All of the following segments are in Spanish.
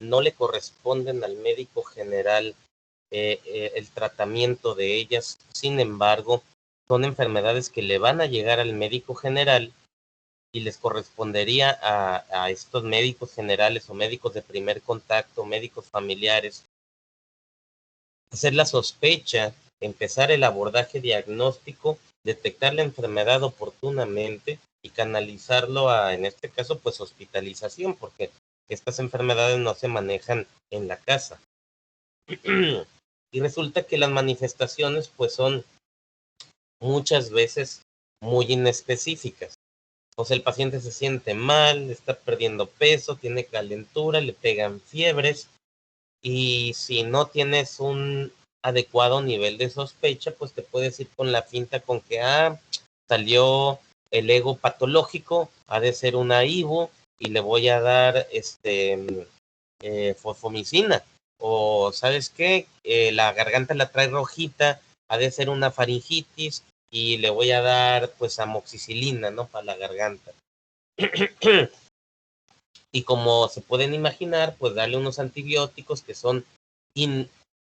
no le corresponden al médico general el tratamiento de ellas. Sin embargo, son enfermedades que le van a llegar al médico general y les correspondería a estos médicos generales o médicos de primer contacto, médicos familiares, hacer la sospecha, empezar el abordaje diagnóstico, detectar la enfermedad oportunamente y canalizarlo a, en este caso, pues hospitalización, porque estas enfermedades no se manejan en la casa. Y resulta que las manifestaciones pues son muchas veces muy inespecíficas. O sea, el paciente se siente mal, está perdiendo peso, tiene calentura, le pegan fiebres, y si no tienes un adecuado nivel de sospecha, pues te puedes ir con la finta con que salió el ego patológico, ha de ser una IBU y le voy a dar fosfomicina. O ¿sabes qué? La garganta la trae rojita, ha de ser una faringitis y le voy a dar pues amoxicilina, ¿no? Para la garganta. Y como se pueden imaginar, pues darle unos antibióticos que son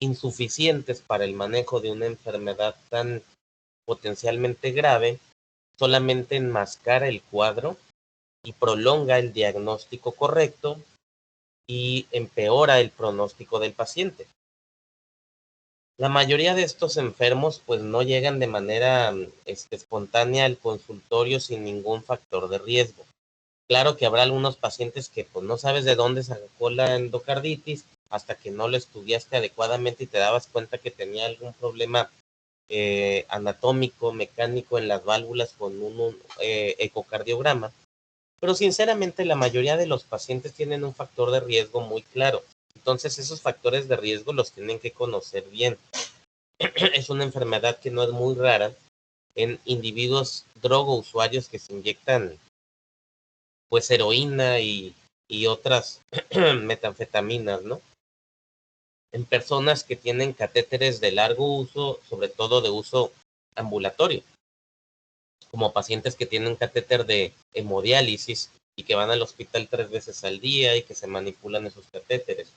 insuficientes para el manejo de una enfermedad tan potencialmente grave, solamente enmascara el cuadro y prolonga el diagnóstico correcto y empeora el pronóstico del paciente. La mayoría de estos enfermos pues no llegan de manera espontánea al consultorio sin ningún factor de riesgo. Claro que habrá algunos pacientes que pues no sabes de dónde sacó la endocarditis hasta que no lo estudiaste adecuadamente y te dabas cuenta que tenía algún problema anatómico, mecánico en las válvulas con un ecocardiograma. Pero sinceramente la mayoría de los pacientes tienen un factor de riesgo muy claro. Entonces esos factores de riesgo los tienen que conocer bien. Es una enfermedad que no es muy rara en individuos drogousuarios que se inyectan pues heroína y otras metanfetaminas, ¿no? En personas que tienen catéteres de largo uso, sobre todo de uso ambulatorio, como pacientes que tienen catéter de hemodiálisis y que van al hospital 3 veces al día y que se manipulan esos catéteres.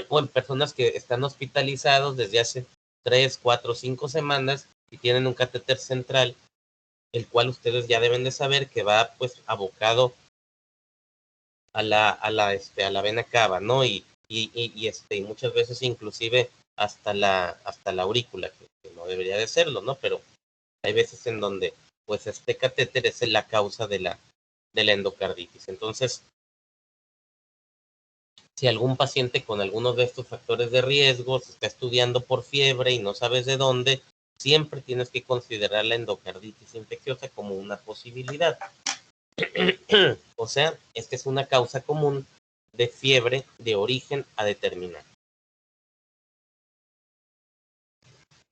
O en personas que están hospitalizados desde hace 3, 4, 5 semanas y tienen un catéter central, el cual ustedes ya deben de saber que va pues abocado a la vena cava, ¿no? Y muchas veces inclusive hasta la aurícula, que no debería de serlo, ¿no? Pero hay veces en donde pues este catéter es la causa de la endocarditis. Entonces, si algún paciente con algunos de estos factores de riesgo se está estudiando por fiebre y no sabes de dónde, siempre tienes que considerar la endocarditis infecciosa como una posibilidad. O sea, esta es una causa común de fiebre de origen a determinar.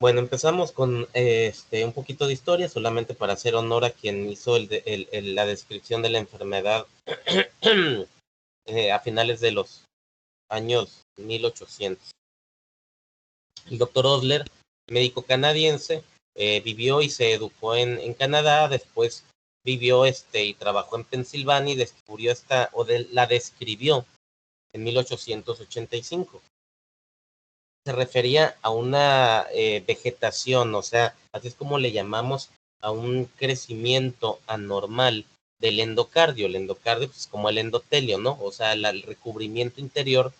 Bueno, empezamos con un poquito de historia, solamente para hacer honor a quien hizo la descripción de la enfermedad a finales de los años 1800. El doctor Osler, médico canadiense, vivió y se educó en Canadá, después vivió y trabajó en Pensilvania y descubrió la describió en 1885. Se refería a una vegetación, o sea, así es como le llamamos a un crecimiento anormal del endocardio. El endocardio es como el endotelio, ¿no? O sea, el recubrimiento interior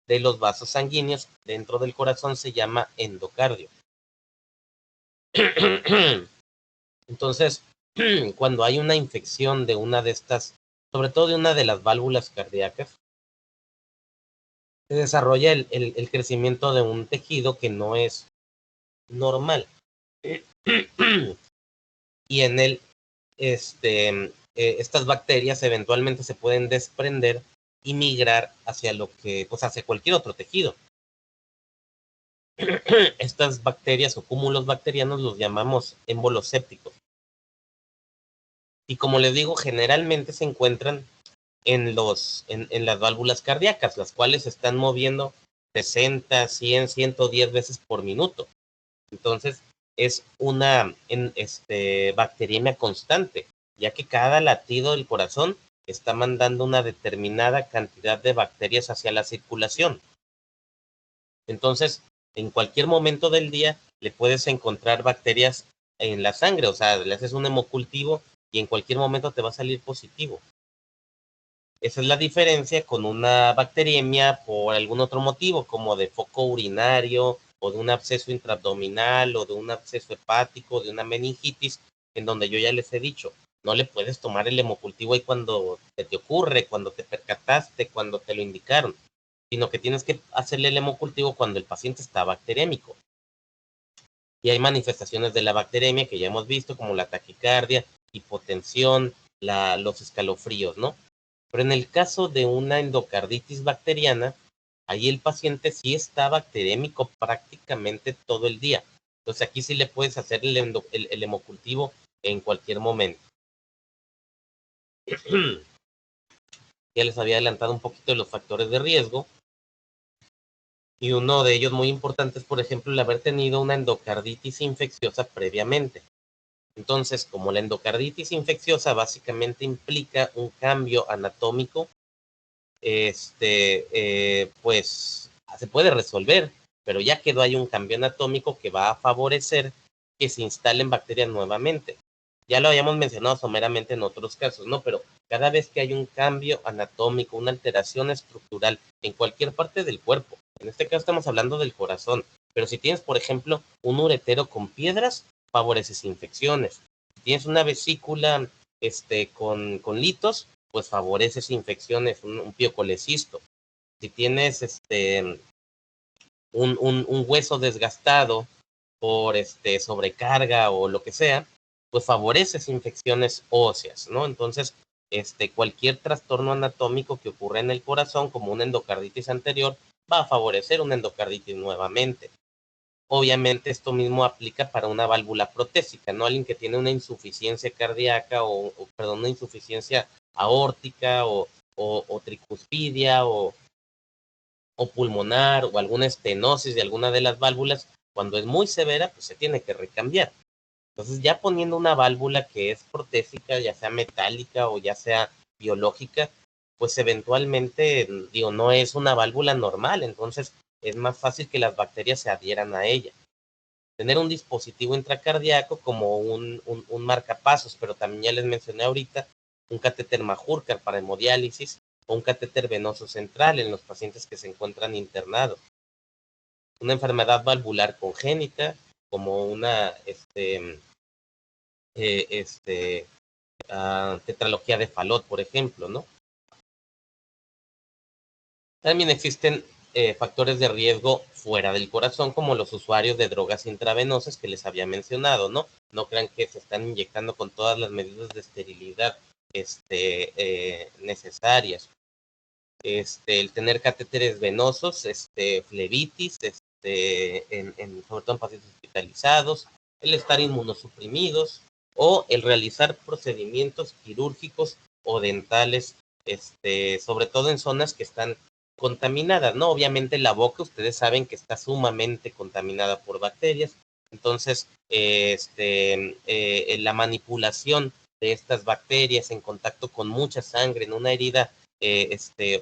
de los vasos sanguíneos dentro del corazón se llama endocardio. Entonces, cuando hay una infección de una de estas, sobre todo de una de las válvulas cardíacas, se desarrolla el crecimiento de un tejido que no es normal. Y en él, estas bacterias eventualmente se pueden desprender y migrar hacia hacia cualquier otro tejido. Estas bacterias o cúmulos bacterianos los llamamos émbolos sépticos. Y como les digo, generalmente se encuentran en las válvulas cardíacas, las cuales se están moviendo 60, 100, 110 veces por minuto. Entonces, es una bacteriemia constante, ya que cada latido del corazón está mandando una determinada cantidad de bacterias hacia la circulación. Entonces, en cualquier momento del día le puedes encontrar bacterias en la sangre, o sea, le haces un hemocultivo y en cualquier momento te va a salir positivo. Esa es la diferencia con una bacteriemia por algún otro motivo, como de foco urinario o de un absceso intraabdominal o de un absceso hepático, de una meningitis, en donde yo ya les he dicho, no le puedes tomar el hemocultivo ahí cuando te ocurre, cuando te percataste, cuando te lo indicaron, sino que tienes que hacerle el hemocultivo cuando el paciente está bacteriémico. Y hay manifestaciones de la bacteremia que ya hemos visto, como la taquicardia, hipotensión, los escalofríos, ¿no? Pero en el caso de una endocarditis bacteriana, ahí el paciente sí está bacteriémico prácticamente todo el día. Entonces aquí sí le puedes hacer el hemocultivo en cualquier momento. Ya les había adelantado un poquito de los factores de riesgo. Y uno de ellos muy importante es, por ejemplo, el haber tenido una endocarditis infecciosa previamente. Entonces, como la endocarditis infecciosa básicamente implica un cambio anatómico, pues se puede resolver, pero ya quedó ahí un cambio anatómico que va a favorecer que se instalen bacterias nuevamente. Ya lo habíamos mencionado someramente en otros casos, ¿no? Pero cada vez que hay un cambio anatómico, una alteración estructural en cualquier parte del cuerpo, en este caso estamos hablando del corazón, pero si tienes, por ejemplo, un uretero con piedras, favoreces infecciones. Si tienes una vesícula con litos, pues favoreces infecciones, un piocolecisto. Si tienes un hueso desgastado por sobrecarga o lo que sea, pues favoreces infecciones óseas, ¿no? Entonces, cualquier trastorno anatómico que ocurra en el corazón, como una endocarditis anterior, va a favorecer una endocarditis nuevamente. Obviamente esto mismo aplica para una válvula protésica, ¿no? Alguien que tiene una insuficiencia cardíaca perdón, una insuficiencia aórtica o tricuspidia o pulmonar o alguna estenosis de alguna de las válvulas, cuando es muy severa, pues se tiene que recambiar. Entonces ya poniendo una válvula que es protésica, ya sea metálica o ya sea biológica, pues eventualmente, digo, no es una válvula normal, entonces es más fácil que las bacterias se adhieran a ella. Tener un dispositivo intracardíaco como un marcapasos, pero también ya les mencioné ahorita, un catéter Majorca para hemodiálisis o un catéter venoso central en los pacientes que se encuentran internados. Una enfermedad valvular congénita, como una tetralogía de Fallot, por ejemplo, ¿no? También existen factores de riesgo fuera del corazón, como los usuarios de drogas intravenosas que les había mencionado, ¿no? No crean que se están inyectando con todas las medidas de esterilidad necesarias. El tener catéteres venosos, flebitis, sobre todo en pacientes hospitalizados, el estar inmunosuprimidos o el realizar procedimientos quirúrgicos o dentales, sobre todo en zonas que están contaminadas, ¿no? Obviamente la boca, ustedes saben que está sumamente contaminada por bacterias, entonces, la manipulación de estas bacterias en contacto con mucha sangre en una herida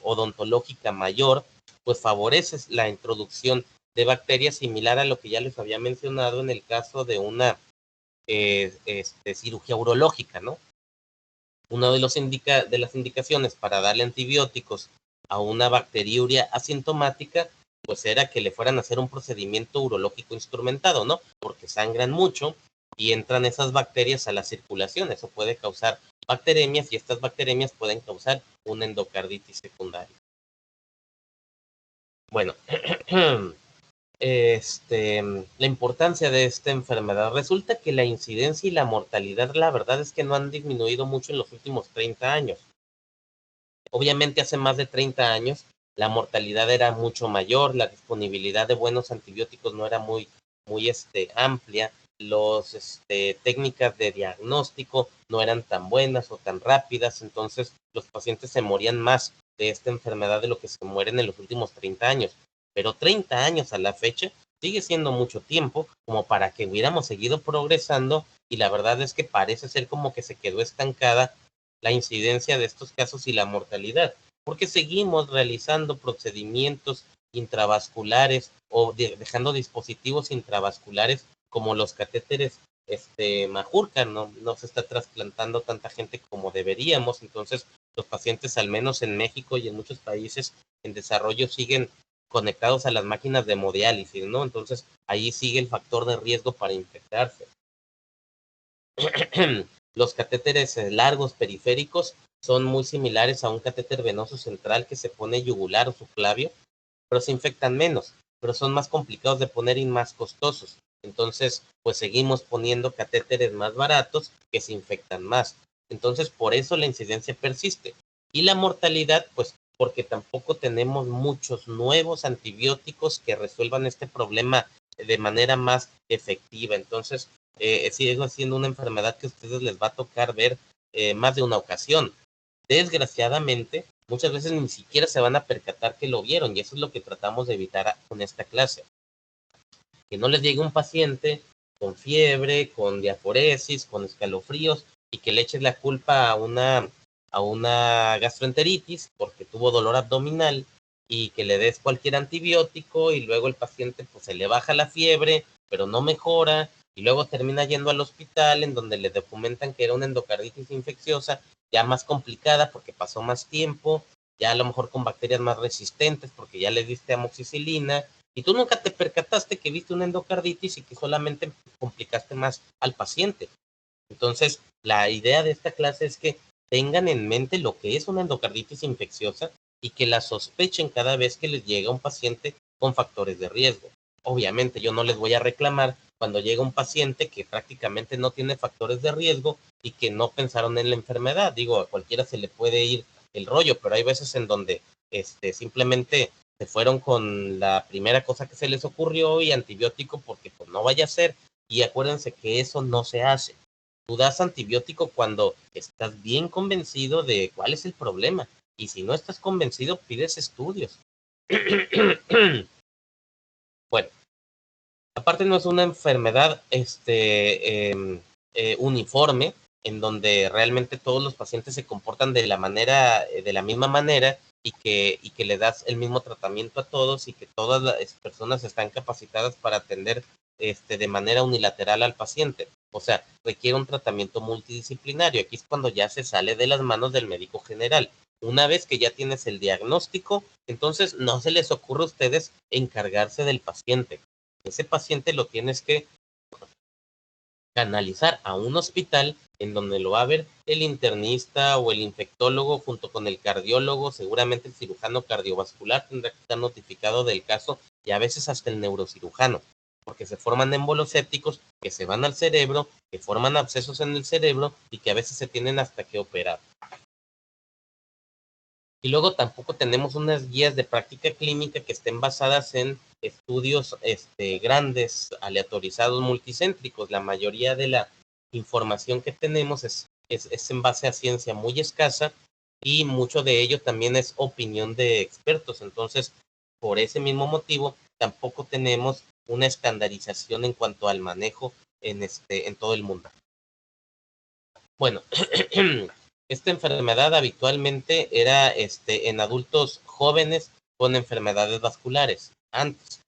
odontológica mayor, pues favorece la introducción de bacterias similar a lo que ya les había mencionado en el caso de una cirugía urológica, ¿no? Una de las indicaciones para darle antibióticos a una bacteriuria asintomática, pues era que le fueran a hacer un procedimiento urológico instrumentado, ¿no? Porque sangran mucho y entran esas bacterias a la circulación. Eso puede causar bacteremias y estas bacteremias pueden causar una endocarditis secundaria. Bueno, la importancia de esta enfermedad. Resulta que la incidencia y la mortalidad, la verdad es que no han disminuido mucho en los últimos 30 años. Obviamente hace más de 30 años la mortalidad era mucho mayor, la disponibilidad de buenos antibióticos no era muy amplia, los técnicas de diagnóstico no eran tan buenas o tan rápidas, entonces los pacientes se morían más de esta enfermedad de lo que se mueren en los últimos 30 años. Pero 30 años a la fecha sigue siendo mucho tiempo como para que hubiéramos seguido progresando y la verdad es que parece ser como que se quedó estancada la incidencia de estos casos y la mortalidad, porque seguimos realizando procedimientos intravasculares o dejando dispositivos intravasculares como los catéteres Majurca, no se está trasplantando tanta gente como deberíamos, entonces los pacientes, al menos en México y en muchos países en desarrollo, siguen conectados a las máquinas de hemodiálisis, ¿no? Entonces ahí sigue el factor de riesgo para infectarse. Los catéteres largos periféricos son muy similares a un catéter venoso central que se pone yugular o subclavio, pero se infectan menos, pero son más complicados de poner y más costosos. Entonces, pues seguimos poniendo catéteres más baratos que se infectan más. Entonces, por eso la incidencia persiste. Y la mortalidad, pues porque tampoco tenemos muchos nuevos antibióticos que resuelvan este problema de manera más efectiva. Entonces, sigue siendo una enfermedad que a ustedes les va a tocar ver más de una ocasión. Desgraciadamente, muchas veces ni siquiera se van a percatar que lo vieron, y eso es lo que tratamos de evitar con esta clase. Que no les llegue un paciente con fiebre, con diaforesis, con escalofríos, y que le eches la culpa a una gastroenteritis porque tuvo dolor abdominal, y que le des cualquier antibiótico y luego el paciente pues se le baja la fiebre, pero no mejora, y luego termina yendo al hospital en donde le documentan que era una endocarditis infecciosa, ya más complicada porque pasó más tiempo, ya a lo mejor con bacterias más resistentes porque ya le diste amoxicilina, y tú nunca te percataste que viste una endocarditis y que solamente complicaste más al paciente. Entonces, la idea de esta clase es que tengan en mente lo que es una endocarditis infecciosa y que la sospechen cada vez que les llega un paciente con factores de riesgo. Obviamente, yo no les voy a reclamar cuando llega un paciente que prácticamente no tiene factores de riesgo y que no pensaron en la enfermedad. Digo, a cualquiera se le puede ir el rollo, pero hay veces en donde simplemente se fueron con la primera cosa que se les ocurrió y antibiótico porque pues no vaya a ser, y acuérdense que eso no se hace. Tú das antibiótico cuando estás bien convencido de cuál es el problema, y si no estás convencido pides estudios. Bueno, aparte no es una enfermedad uniforme en donde realmente todos los pacientes se comportan de la misma manera, y que le das el mismo tratamiento a todos y que todas las personas están capacitadas para atender de manera unilateral al paciente. O sea, requiere un tratamiento multidisciplinario. Aquí es cuando ya se sale de las manos del médico general. Una vez que ya tienes el diagnóstico, entonces no se les ocurre a ustedes encargarse del paciente. Ese paciente lo tienes que canalizar a un hospital en donde lo va a ver el internista o el infectólogo junto con el cardiólogo, seguramente el cirujano cardiovascular tendrá que estar notificado del caso, y a veces hasta el neurocirujano, porque se forman émbolos sépticos que se van al cerebro, que forman abscesos en el cerebro y que a veces se tienen hasta que operar. Y luego tampoco tenemos unas guías de práctica clínica que estén basadas en estudios grandes, aleatorizados, multicéntricos. La mayoría de la información que tenemos es en base a ciencia muy escasa, y mucho de ello también es opinión de expertos. Entonces, por ese mismo motivo, tampoco tenemos una estandarización en cuanto al manejo en todo el mundo. Bueno, esta enfermedad habitualmente era en adultos jóvenes con enfermedades vasculares antes.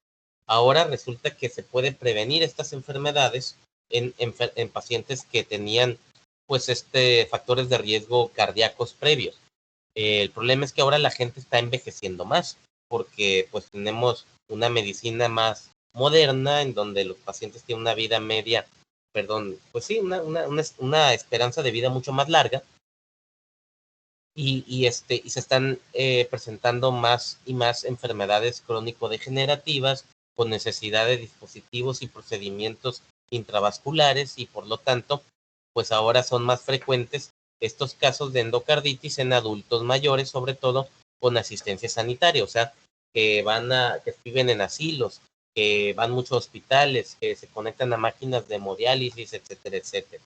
Ahora resulta que se puede prevenir estas enfermedades en pacientes que tenían pues factores de riesgo cardíacos previos. El problema es que ahora la gente está envejeciendo más porque pues tenemos una medicina más moderna en donde los pacientes tienen una vida media, perdón, pues sí, una esperanza de vida mucho más larga, y se están presentando más y más enfermedades crónico-degenerativas con necesidad de dispositivos y procedimientos intravasculares, y por lo tanto, pues ahora son más frecuentes estos casos de endocarditis en adultos mayores, sobre todo con asistencia sanitaria, o sea, que viven en asilos, que van muchos hospitales, que se conectan a máquinas de hemodiálisis, etcétera, etcétera.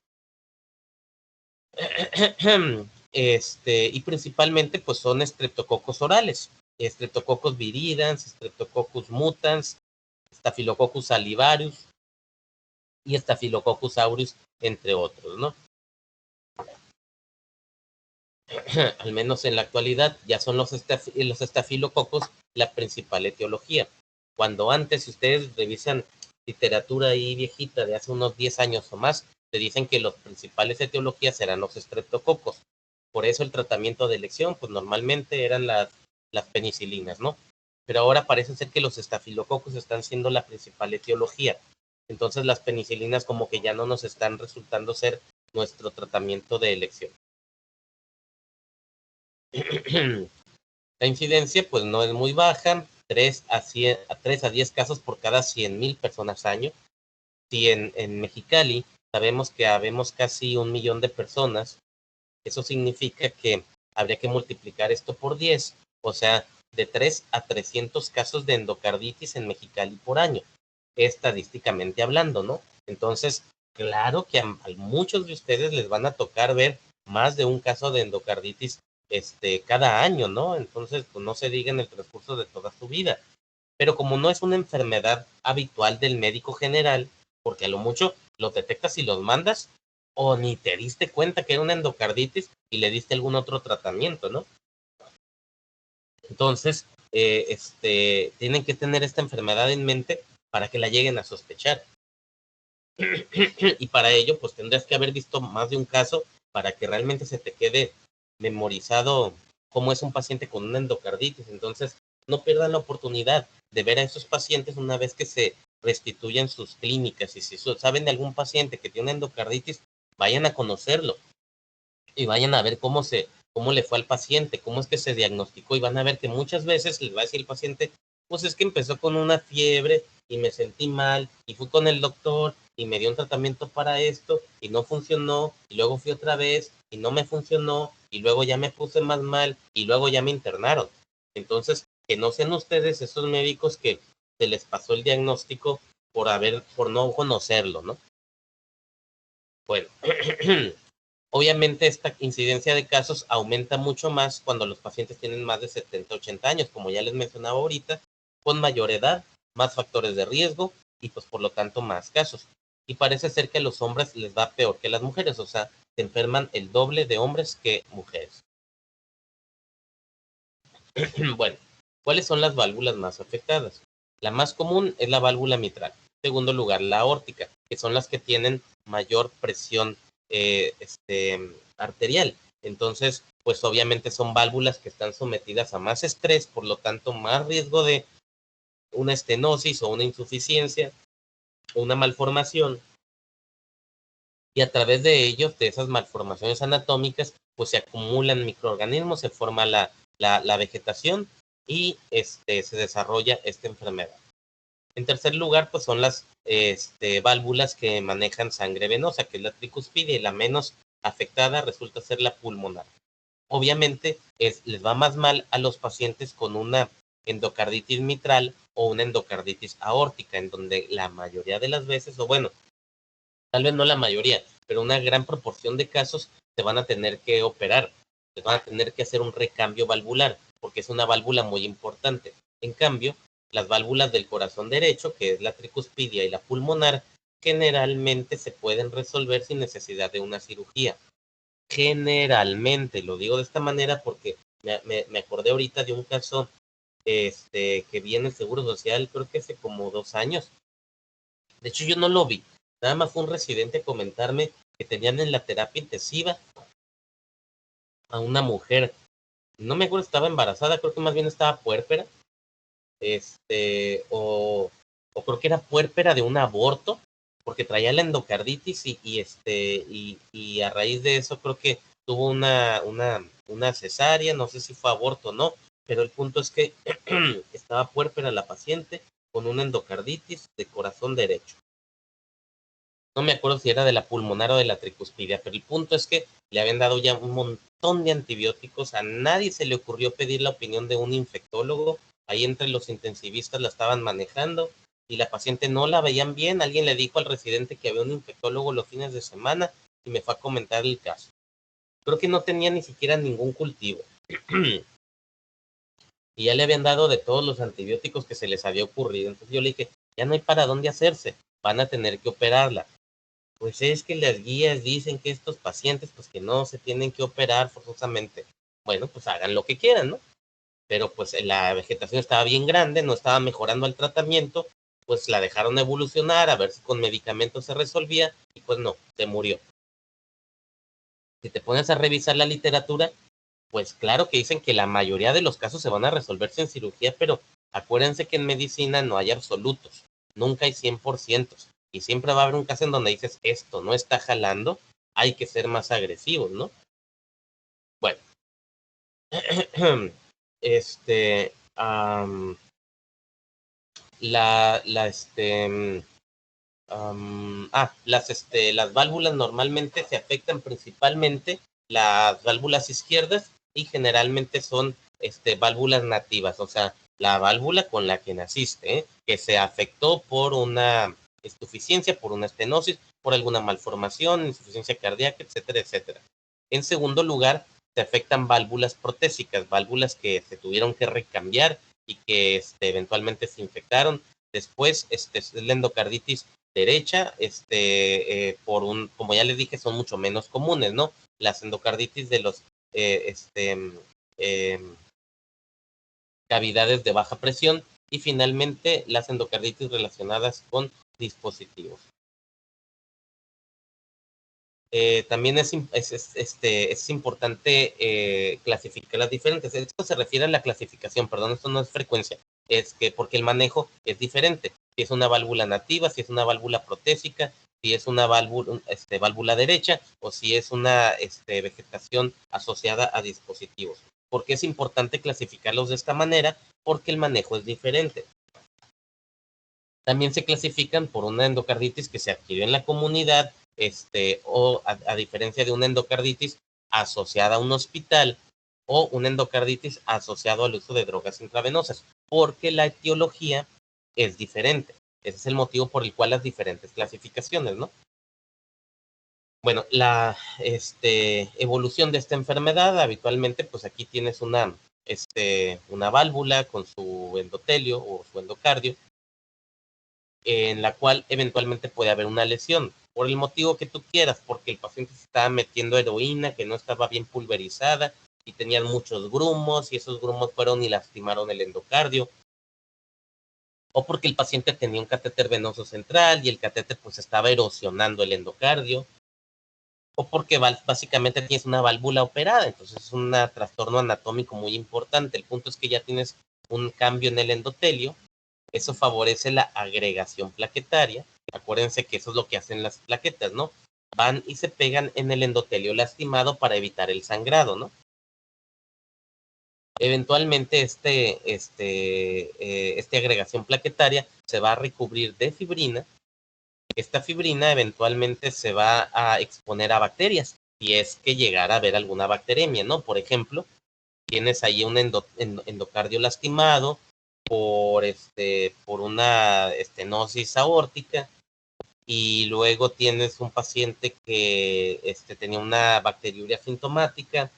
Y principalmente pues son estreptococos orales, Streptococcus viridans, Streptococcus mutans, Staphylococcus salivarius y Staphylococcus aureus, entre otros, ¿no? al menos en la actualidad, ya son los estafilococos la principal etiología. Cuando antes, si ustedes revisan literatura ahí viejita de hace unos 10 años o más, te dicen que los principales etiologías eran los estreptococos. Por eso el tratamiento de elección, pues normalmente eran las penicilinas, ¿no? Pero ahora parece ser que los estafilococos están siendo la principal etiología. Entonces las penicilinas como que ya no nos están resultando ser nuestro tratamiento de elección. La incidencia pues no es muy baja, 3 a 10 casos por cada 100,000 personas año. Si en Mexicali sabemos que habemos casi 1,000,000 de personas, eso significa que habría que multiplicar esto por 10, o sea, de 3 a 300 casos de endocarditis en Mexicali por año, estadísticamente hablando, ¿no? Entonces, claro que a muchos de ustedes les van a tocar ver más de un caso de endocarditis cada año, ¿no? Entonces, pues no se diga en el transcurso de toda su vida. Pero como no es una enfermedad habitual del médico general, porque a lo mucho los detectas y los mandas, o ni te diste cuenta que era una endocarditis y le diste algún otro tratamiento, ¿no? Entonces, tienen que tener esta enfermedad en mente para que la lleguen a sospechar. Y para ello, pues tendrás que haber visto más de un caso para que realmente se te quede memorizado cómo es un paciente con una endocarditis. Entonces, no pierdan la oportunidad de ver a esos pacientes una vez que se restituyan sus clínicas. Y si saben de algún paciente que tiene endocarditis, vayan a conocerlo y vayan a ver cómo le fue al paciente, cómo es que se diagnosticó, y van a ver que muchas veces les va a decir el paciente, pues es que empezó con una fiebre y me sentí mal y fui con el doctor y me dio un tratamiento para esto y no funcionó, y luego fui otra vez y no me funcionó, y luego ya me puse más mal y luego ya me internaron. Entonces, que no sean ustedes esos médicos que se les pasó el diagnóstico por no conocerlo, ¿no? Bueno, obviamente esta incidencia de casos aumenta mucho más cuando los pacientes tienen más de 70, 80 años, como ya les mencionaba ahorita, con mayor edad, más factores de riesgo y pues por lo tanto más casos. Y parece ser que a los hombres les va peor que a las mujeres, o sea, se enferman el doble de hombres que mujeres. Bueno, ¿cuáles son las válvulas más afectadas? La más común es la válvula mitral. En segundo lugar, la aórtica, que son las que tienen mayor presión arterial. Entonces, pues obviamente son válvulas que están sometidas a más estrés, por lo tanto, más riesgo de una estenosis o una insuficiencia o una malformación. Y a través de ellos, de esas malformaciones anatómicas, pues se acumulan microorganismos, se forma la vegetación y se desarrolla esta enfermedad. En tercer lugar, pues son las válvulas que manejan sangre venosa, que es la tricuspidia, y la menos afectada resulta ser la pulmonar. Obviamente, les va más mal a los pacientes con una endocarditis mitral o una endocarditis aórtica, en donde la mayoría de las veces, o bueno, tal vez no la mayoría, pero una gran proporción de casos se van a tener que operar, se van a tener que hacer un recambio valvular, porque es una válvula muy importante. En cambio, las válvulas del corazón derecho, que es la tricuspidia y la pulmonar, generalmente se pueden resolver sin necesidad de una cirugía. Generalmente, lo digo de esta manera porque me acordé ahorita de un caso que vi en el Seguro Social, creo que hace como 2 años. De hecho, yo no lo vi. Nada más fue un residente a comentarme que tenían en la terapia intensiva a una mujer. No me acuerdo si estaba embarazada, creo que más bien estaba puérpera. O creo que era puérpera de un aborto, porque traía la endocarditis y a raíz de eso creo que tuvo una cesárea, no sé si fue aborto o no, pero el punto es que estaba puérpera la paciente con una endocarditis de corazón derecho. No me acuerdo si era de la pulmonar o de la tricuspidia, pero el punto es que le habían dado ya un montón de antibióticos, a nadie se le ocurrió pedir la opinión de un infectólogo, ahí entre los intensivistas la estaban manejando y la paciente no la veían bien, alguien le dijo al residente que había un infectólogo los fines de semana y me fue a comentar el caso. Creo que no tenía ni siquiera ningún cultivo. Y ya le habían dado de todos los antibióticos que se les había ocurrido. Entonces yo le dije, ya no hay para dónde hacerse, van a tener que operarla. Pues es que las guías dicen que estos pacientes, pues que no se tienen que operar forzosamente. Bueno, pues hagan lo que quieran, ¿no? Pero pues la vegetación estaba bien grande, no estaba mejorando el tratamiento, pues la dejaron evolucionar a ver si con medicamentos se resolvía y pues no, se murió. Si te pones a revisar la literatura, pues claro que dicen que la mayoría de los casos se van a resolver sin cirugía, pero acuérdense que en medicina no hay absolutos, nunca hay 100%, y siempre va a haber un caso en donde dices, esto no está jalando, hay que ser más agresivos, ¿no? Bueno, este, la, las válvulas normalmente se afectan principalmente las válvulas izquierdas y generalmente son válvulas nativas, o sea, la válvula con la que naciste, que se afectó por una insuficiencia, por una estenosis, por alguna malformación, insuficiencia cardíaca, etcétera, etcétera. En segundo lugar, se afectan válvulas protésicas, válvulas que se tuvieron que recambiar y que eventualmente se infectaron. Después, es la endocarditis derecha, como ya les dije, son mucho menos comunes, ¿no? Las endocarditis de los eh, este, eh, cavidades de baja presión y finalmente las endocarditis relacionadas con dispositivos. También es importante clasificar las diferentes. Esto se refiere a la clasificación, perdón, esto no es frecuencia, es que porque el manejo es diferente. Si es una válvula nativa, si es una válvula protésica, si es una válvula derecha o si es una vegetación asociada a dispositivos. ¿Por qué es importante clasificarlos de esta manera? Porque el manejo es diferente. También se clasifican por una endocarditis que se adquirió en la comunidad, o a diferencia de una endocarditis asociada a un hospital o una endocarditis asociada al uso de drogas intravenosas, porque la etiología es diferente. Ese es el motivo por el cual las diferentes clasificaciones, ¿no? Bueno, la evolución de esta enfermedad, habitualmente, pues aquí tienes una válvula con su endotelio o su endocardio, en la cual eventualmente puede haber una lesión, por el motivo que tú quieras, porque el paciente se estaba metiendo heroína que no estaba bien pulverizada y tenían muchos grumos y esos grumos fueron y lastimaron el endocardio, o porque el paciente tenía un catéter venoso central y el catéter pues estaba erosionando el endocardio, o porque básicamente tienes una válvula operada, entonces es un trastorno anatómico muy importante. El punto es que ya tienes un cambio en el endotelio. Eso favorece la agregación plaquetaria. Acuérdense que eso es lo que hacen las plaquetas, ¿no? Van y se pegan en el endotelio lastimado para evitar el sangrado, ¿no? Eventualmente esta agregación plaquetaria se va a recubrir de fibrina. Esta fibrina eventualmente se va a exponer a bacterias, si es que llegara a haber alguna bacteremia, ¿no? Por ejemplo, tienes ahí un endocardio lastimado por una estenosis aórtica y luego tienes un paciente que tenía una bacteriuria sintomática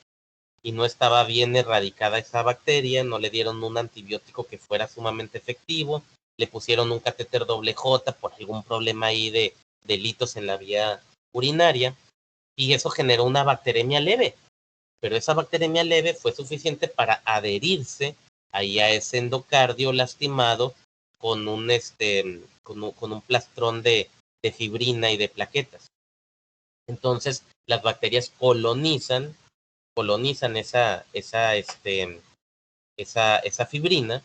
y no estaba bien erradicada esa bacteria, no le dieron un antibiótico que fuera sumamente efectivo, le pusieron un catéter doble J por algún problema ahí de delitos en la vía urinaria y eso generó una bacteremia leve, pero esa bacteremia leve fue suficiente para adherirse ahí a ese endocardio lastimado con un plastrón de fibrina y de plaquetas. Entonces, las bacterias colonizan esa fibrina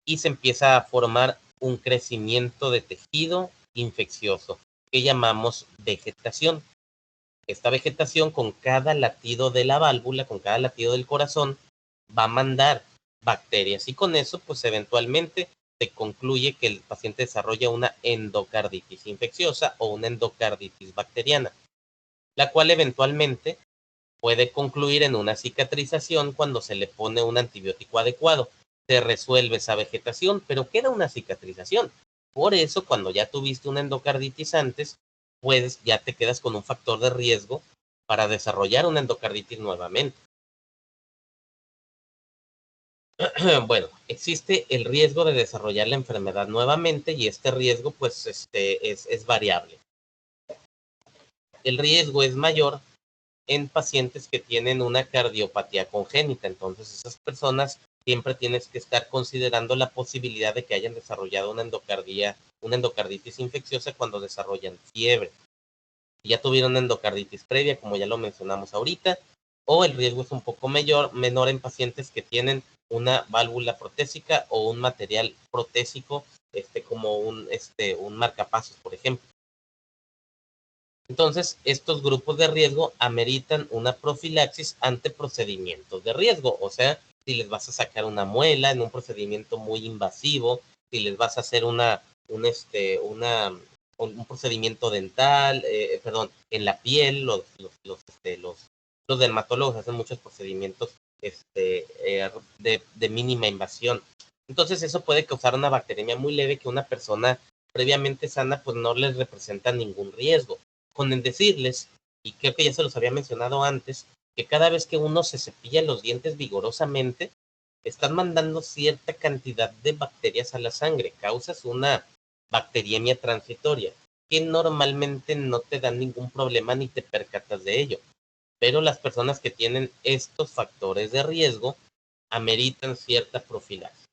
y se empieza a formar un crecimiento de tejido infeccioso que llamamos vegetación. Esta vegetación con cada latido de la válvula, con cada latido del corazón, va a mandar bacterias y con eso pues eventualmente se concluye que el paciente desarrolla una endocarditis infecciosa o una endocarditis bacteriana, la cual eventualmente puede concluir en una cicatrización cuando se le pone un antibiótico adecuado. Se resuelve esa vegetación, pero queda una cicatrización. Por eso, cuando ya tuviste una endocarditis antes, pues ya te quedas con un factor de riesgo para desarrollar una endocarditis nuevamente. Bueno, existe el riesgo de desarrollar la enfermedad nuevamente y este riesgo pues es variable. El riesgo es mayor en pacientes que tienen una cardiopatía congénita. Entonces, esas personas siempre tienes que estar considerando la posibilidad de que hayan desarrollado una endocarditis infecciosa cuando desarrollan fiebre. Si ya tuvieron endocarditis previa, como ya lo mencionamos ahorita, o el riesgo es un poco menor en pacientes que tienen una válvula protésica o un material protésico, como un marcapasos, por ejemplo. Entonces, estos grupos de riesgo ameritan una profilaxis ante procedimientos de riesgo, o sea, si les vas a sacar una muela en un procedimiento muy invasivo, si les vas a hacer un procedimiento dental, en la piel, los dermatólogos hacen muchos procedimientos de mínima invasión. Entonces, eso puede causar una bacteremia muy leve que una persona previamente sana pues no les representa ningún riesgo. Con el decirles, y creo que ya se los había mencionado antes, que cada vez que uno se cepilla los dientes vigorosamente, están mandando cierta cantidad de bacterias a la sangre, causas una bacteriemia transitoria, que normalmente no te dan ningún problema ni te percatas de ello. Pero las personas que tienen estos factores de riesgo ameritan cierta profilaxis.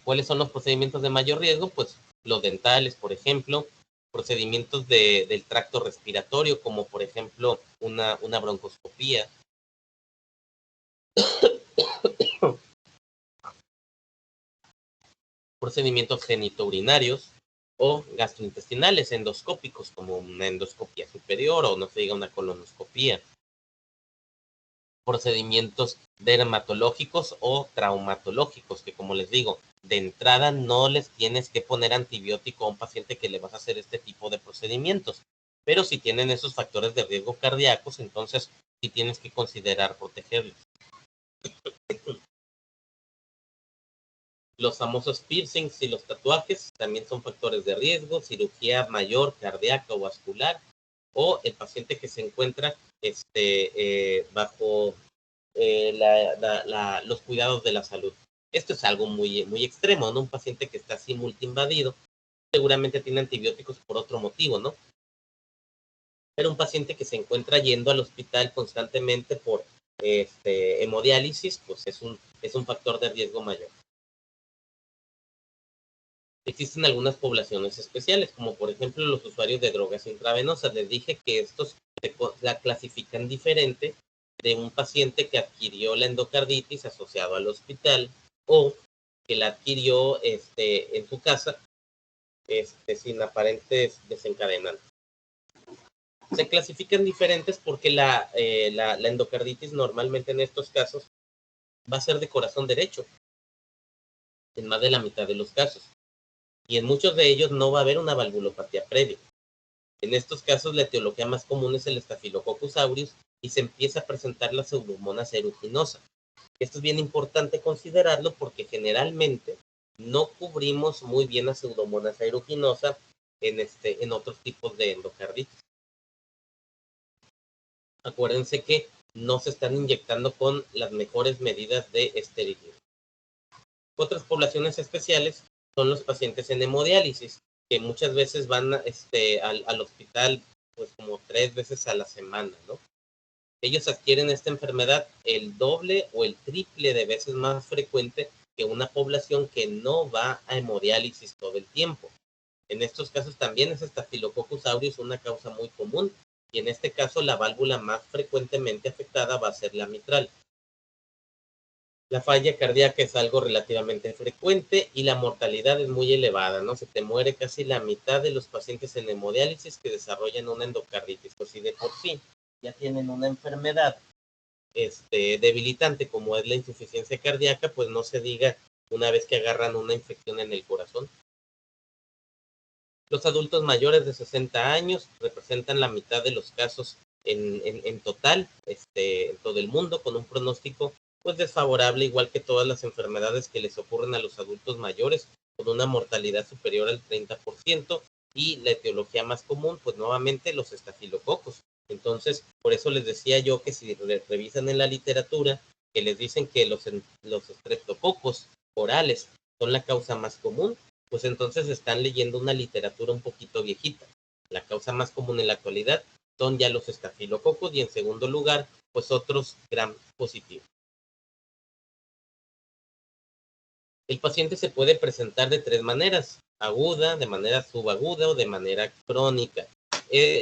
¿Cuáles son los procedimientos de mayor riesgo? Pues los dentales, por ejemplo, procedimientos del tracto respiratorio, como por ejemplo una broncoscopía, procedimientos genitourinarios o gastrointestinales endoscópicos, como una endoscopía superior o no se diga una colonoscopía, procedimientos dermatológicos o traumatológicos, que como les digo, de entrada no les tienes que poner antibiótico a un paciente que le vas a hacer este tipo de procedimientos, pero si tienen esos factores de riesgo cardíacos, entonces sí tienes que considerar protegerlos. Los famosos piercings y los tatuajes también son factores de riesgo, cirugía mayor, cardíaca o vascular, o el paciente que se encuentra bajo los cuidados de la salud. Esto es algo muy, muy extremo, ¿no? Un paciente que está así multiinvadido seguramente tiene antibióticos por otro motivo, ¿no? Pero un paciente que se encuentra yendo al hospital constantemente por hemodiálisis, pues es un factor de riesgo mayor. Existen algunas poblaciones especiales, como por ejemplo los usuarios de drogas intravenosas. Les dije que estos la clasifican diferente de un paciente que adquirió la endocarditis asociado al hospital o que la adquirió en su casa sin aparentes desencadenantes. Se clasifican diferentes porque la endocarditis normalmente en estos casos va a ser de corazón derecho, en más de la mitad de los casos. Y en muchos de ellos no va a haber una valvulopatía previa. En estos casos, la etiología más común es el Staphylococcus aureus y se empieza a presentar la pseudomonas aeruginosa. Esto es bien importante considerarlo porque generalmente no cubrimos muy bien la pseudomonas aeruginosa en otros tipos de endocarditis. Acuérdense que no se están inyectando con las mejores medidas de esterilidad. Otras poblaciones especiales son los pacientes en hemodiálisis, que muchas veces van al hospital pues como 3 veces a la semana, ¿no? Ellos adquieren esta enfermedad el doble o el triple de veces más frecuente que una población que no va a hemodiálisis todo el tiempo. En estos casos también es Staphylococcus aureus una causa muy común y en este caso la válvula más frecuentemente afectada va a ser la mitral. La falla cardíaca es algo relativamente frecuente y la mortalidad es muy elevada, ¿no? Se te muere casi la mitad de los pacientes en hemodiálisis que desarrollan una endocarditis. Pues si de por sí ya tienen una enfermedad debilitante como es la insuficiencia cardíaca, pues no se diga una vez que agarran una infección en el corazón. Los adultos mayores de 60 años representan la mitad de los casos en total, en todo el mundo, con un pronóstico pues desfavorable, igual que todas las enfermedades que les ocurren a los adultos mayores, con una mortalidad superior al 30%, y la etiología más común, pues nuevamente los estafilococos. Entonces, por eso les decía yo que si revisan en la literatura, que les dicen que los estreptococos orales son la causa más común, pues entonces están leyendo una literatura un poquito viejita. La causa más común en la actualidad son ya los estafilococos y en segundo lugar, pues otros gram positivos. El paciente se puede presentar de tres maneras: aguda, de manera subaguda o de manera crónica.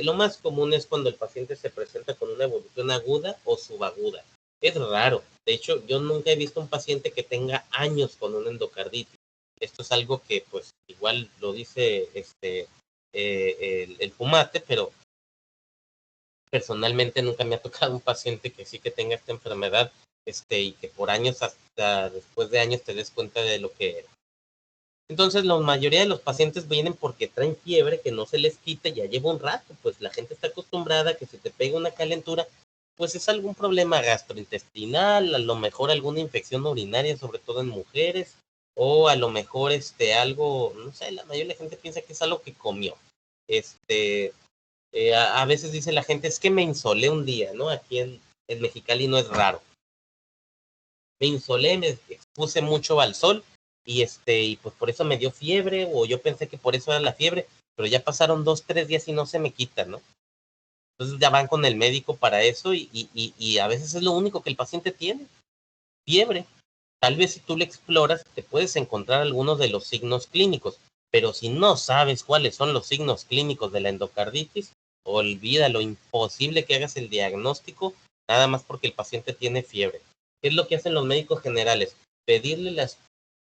Lo más común es cuando el paciente se presenta con una evolución aguda o subaguda. Es raro. De hecho, yo nunca he visto un paciente que tenga años con una endocarditis. Esto es algo que, pues, igual lo dice el fumate, pero personalmente nunca me ha tocado un paciente que sí que tenga esta enfermedad, y que por años, hasta después de años, te des cuenta de lo que era. Entonces, la mayoría de los pacientes vienen porque traen fiebre que no se les quita, ya lleva un rato, pues la gente está acostumbrada a que si te pega una calentura, pues es algún problema gastrointestinal, a lo mejor alguna infección urinaria, sobre todo en mujeres, o a lo mejor algo, no sé, la mayoría de la gente piensa que es algo que comió. A veces dice la gente, es que me insolé un día, ¿no? Aquí en Mexicali no es raro. Me insolé, me expuse mucho al sol y pues por eso me dio fiebre, o yo pensé que por eso era la fiebre, pero ya pasaron 2, 3 días y no se me quita, ¿no? Entonces ya van con el médico para eso y a veces es lo único que el paciente tiene, fiebre. Tal vez si tú le exploras te puedes encontrar algunos de los signos clínicos, pero si no sabes cuáles son los signos clínicos de la endocarditis, olvídalo, imposible que hagas el diagnóstico nada más porque el paciente tiene fiebre. ¿Qué es lo que hacen los médicos generales? Pedirle las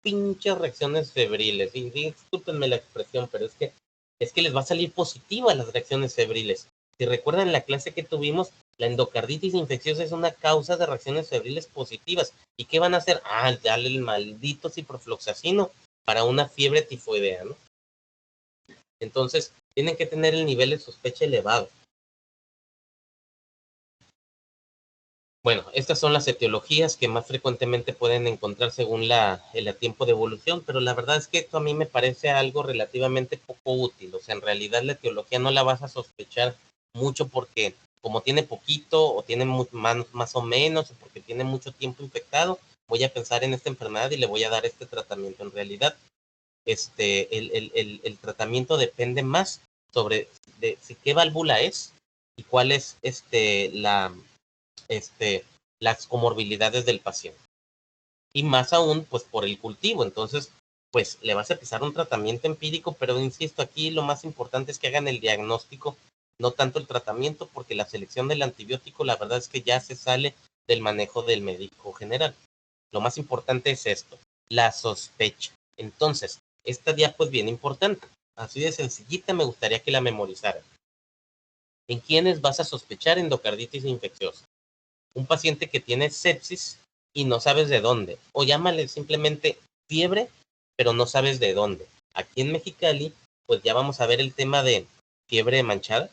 pinches reacciones febriles. Y discúlpenme la expresión, pero es que les va a salir positiva las reacciones febriles. Si recuerdan la clase que tuvimos, la endocarditis infecciosa es una causa de reacciones febriles positivas. ¿Y qué van a hacer? Darle el maldito ciprofloxacino para una fiebre tifoidea, ¿no? Entonces, tienen que tener el nivel de sospecha elevado. Bueno, estas son las etiologías que más frecuentemente pueden encontrar según el tiempo de evolución, pero la verdad es que esto a mí me parece algo relativamente poco útil. O sea, en realidad la etiología no la vas a sospechar mucho porque como tiene poquito o tiene más o menos, o porque tiene mucho tiempo infectado, voy a pensar en esta enfermedad y le voy a dar este tratamiento. En realidad, el tratamiento depende más sobre si qué válvula es y cuál es este, las comorbilidades del paciente. Y más aún, pues por el cultivo. Entonces, pues le vas a empezar un tratamiento empírico, pero insisto, aquí lo más importante es que hagan el diagnóstico, no tanto el tratamiento, porque la selección del antibiótico, la verdad es que ya se sale del manejo del médico general. Lo más importante es esto, la sospecha. Entonces, esta diapo es bien importante. Así de sencillita, me gustaría que la memorizaran. ¿En quiénes vas a sospechar endocarditis infecciosa? Un paciente que tiene sepsis y no sabes de dónde, o llámale simplemente fiebre, pero no sabes de dónde. Aquí en Mexicali, pues ya vamos a ver el tema de fiebre manchada,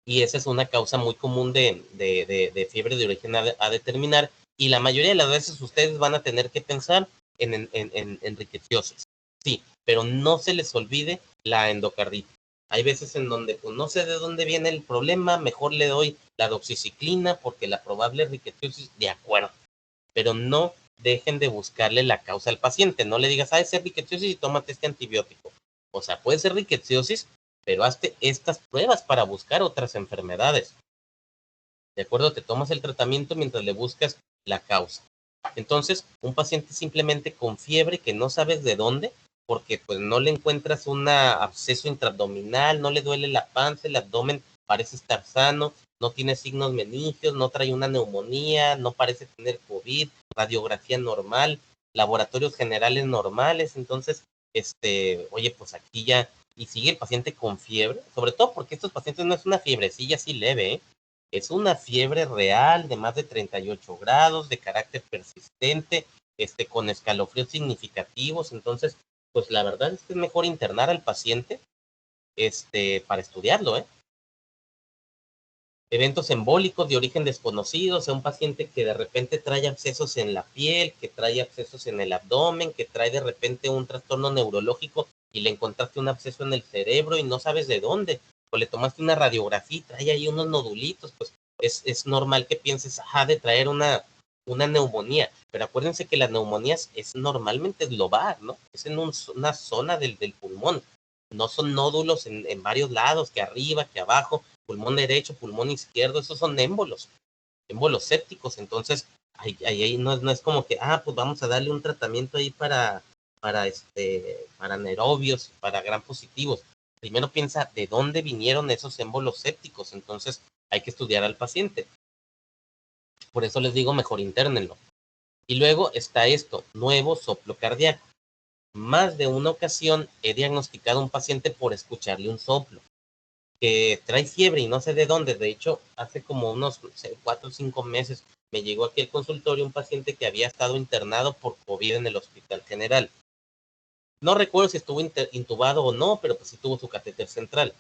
y esa es una causa muy común de fiebre de origen a determinar, y la mayoría de las veces ustedes van a tener que pensar en riqueciosis. Sí, pero no se les olvide la endocarditis. Hay veces en donde pues, no sé de dónde viene el problema, mejor le doy la doxiciclina porque la probable riqueciosis, de acuerdo, pero no dejen de buscarle la causa al paciente. No le digas, es riqueciosis y tómate este antibiótico. O sea, puede ser riqueciosis, pero hazte estas pruebas para buscar otras enfermedades. ¿De acuerdo? Te tomas el tratamiento mientras le buscas la causa. Entonces, un paciente simplemente con fiebre que no sabes de dónde, porque pues no le encuentras un absceso intraabdominal, no le duele la panza, el abdomen parece estar sano, no tiene signos meningios, no trae una neumonía, no parece tener COVID, radiografía normal, laboratorios generales normales. Entonces, oye, pues aquí ya, y sigue el paciente con fiebre, sobre todo porque estos pacientes no es una fiebrecilla así leve, ¿eh? Es una fiebre real de más de 38 grados, de carácter persistente, con escalofríos significativos. Entonces, pues la verdad es que es mejor internar al paciente, para estudiarlo, ¿eh? Eventos embólicos de origen desconocido, o sea, un paciente que de repente trae abscesos en la piel, que trae abscesos en el abdomen, que trae de repente un trastorno neurológico y le encontraste un absceso en el cerebro y no sabes de dónde, o le tomaste una radiografía y trae ahí unos nodulitos, pues es normal que pienses, de traer una neumonía, pero acuérdense que la neumonía es normalmente lobar, ¿no? Es en una zona del pulmón, no son nódulos en varios lados, que arriba, que abajo, pulmón derecho, pulmón izquierdo, esos son émbolos sépticos, entonces ahí no es como que, pues vamos a darle un tratamiento ahí para anaerobios, para gram positivos. Primero piensa de dónde vinieron esos émbolos sépticos, entonces hay que estudiar al paciente. Por eso les digo, mejor internenlo. Y luego está esto, nuevo soplo cardíaco. Más de una ocasión he diagnosticado a un paciente por escucharle un soplo, que trae fiebre y no sé de dónde. De hecho, hace como unos 4 o 5 meses me llegó aquí al consultorio un paciente que había estado internado por COVID en el Hospital General. No recuerdo si estuvo intubado o no, pero pues sí tuvo su catéter central.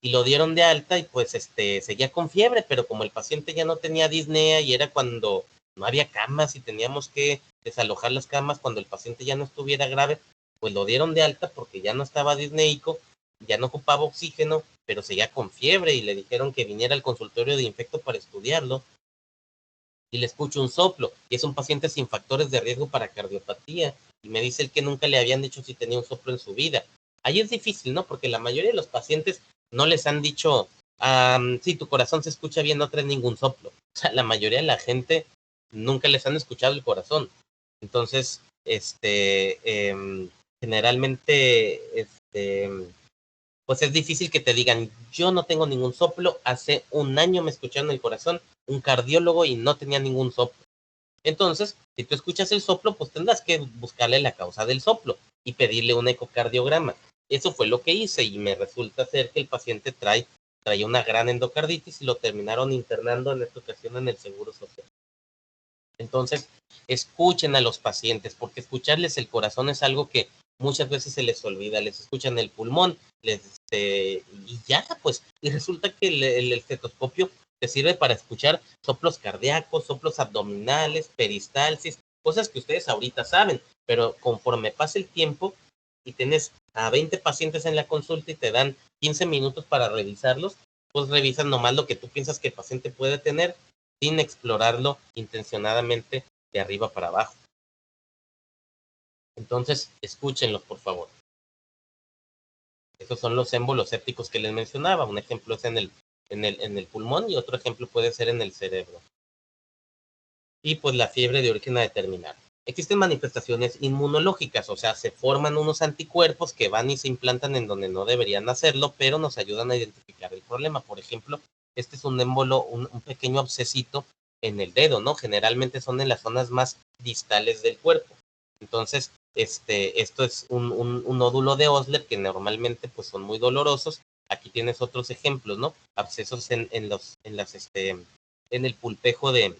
Y lo dieron de alta y pues seguía con fiebre, pero como el paciente ya no tenía disnea y era cuando no había camas y teníamos que desalojar las camas cuando el paciente ya no estuviera grave, pues lo dieron de alta porque ya no estaba disneico, ya no ocupaba oxígeno, pero seguía con fiebre y le dijeron que viniera al consultorio de infecto para estudiarlo. Y le escucho un soplo y es un paciente sin factores de riesgo para cardiopatía y me dice él que nunca le habían dicho si tenía un soplo en su vida. Ahí es difícil, ¿no? Porque la mayoría de los pacientes no les han dicho, sí, tu corazón se escucha bien, no traes ningún soplo. O sea, la mayoría de la gente nunca les han escuchado el corazón. Entonces, generalmente, pues es difícil que te digan, yo no tengo ningún soplo, hace un año me escucharon el corazón, un cardiólogo y no tenía ningún soplo. Entonces, si tú escuchas el soplo, pues tendrás que buscarle la causa del soplo y pedirle un ecocardiograma. Eso fue lo que hice y me resulta ser que el paciente trae una gran endocarditis y lo terminaron internando en esta ocasión en el Seguro Social. Entonces, escuchen a los pacientes, porque escucharles el corazón es algo que muchas veces se les olvida, les escuchan el pulmón, y ya, pues, y resulta que el estetoscopio te sirve para escuchar soplos cardíacos, soplos abdominales, peristalsis, cosas que ustedes ahorita saben, pero conforme pasa el tiempo y tienes a 20 pacientes en la consulta y te dan 15 minutos para revisarlos, pues revisan nomás lo que tú piensas que el paciente puede tener sin explorarlo intencionadamente de arriba para abajo. Entonces, escúchenlos, por favor. Esos son los émbolos sépticos que les mencionaba. Un ejemplo es en el pulmón y otro ejemplo puede ser en el cerebro. Y pues la fiebre de origen a determinar. Existen manifestaciones inmunológicas, o sea, se forman unos anticuerpos que van y se implantan en donde no deberían hacerlo, pero nos ayudan a identificar el problema. Por ejemplo, este es un émbolo, un pequeño abscesito en el dedo, ¿no? Generalmente son en las zonas más distales del cuerpo. Entonces, esto es un nódulo de Osler que normalmente pues son muy dolorosos. Aquí tienes otros ejemplos, ¿no? Abscesos en el pulpejo de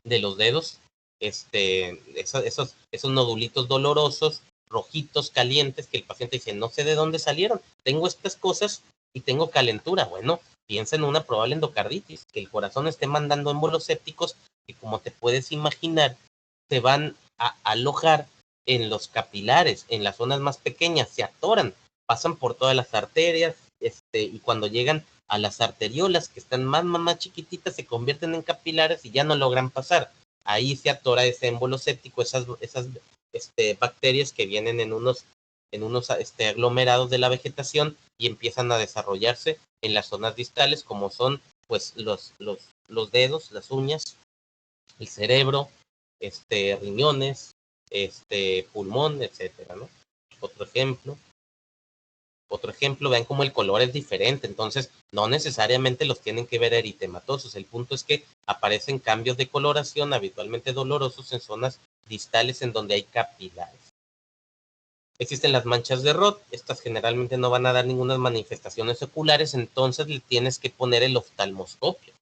los dedos, esos nodulitos dolorosos, rojitos, calientes, que el paciente dice, no sé de dónde salieron, tengo estas cosas y tengo calentura. Bueno, piensa en una probable endocarditis, que el corazón esté mandando émbolos sépticos que, como te puedes imaginar, se van a alojar en los capilares, en las zonas más pequeñas, se atoran, pasan por todas las arterias, y cuando llegan a las arteriolas que están más chiquititas se convierten en capilares y ya no logran pasar. Ahí se atora ese émbolo séptico, esas bacterias que vienen en unos aglomerados de la vegetación y empiezan a desarrollarse en las zonas distales como son pues los dedos, las uñas, el cerebro, riñones, pulmón, etcétera, ¿no? Otro ejemplo. Otro ejemplo, vean cómo el color es diferente, entonces no necesariamente los tienen que ver eritematosos. El punto es que aparecen cambios de coloración habitualmente dolorosos en zonas distales en donde hay capilares. Existen las manchas de Roth, estas generalmente no van a dar ninguna manifestaciones oculares, entonces le tienes que poner el oftalmoscopio.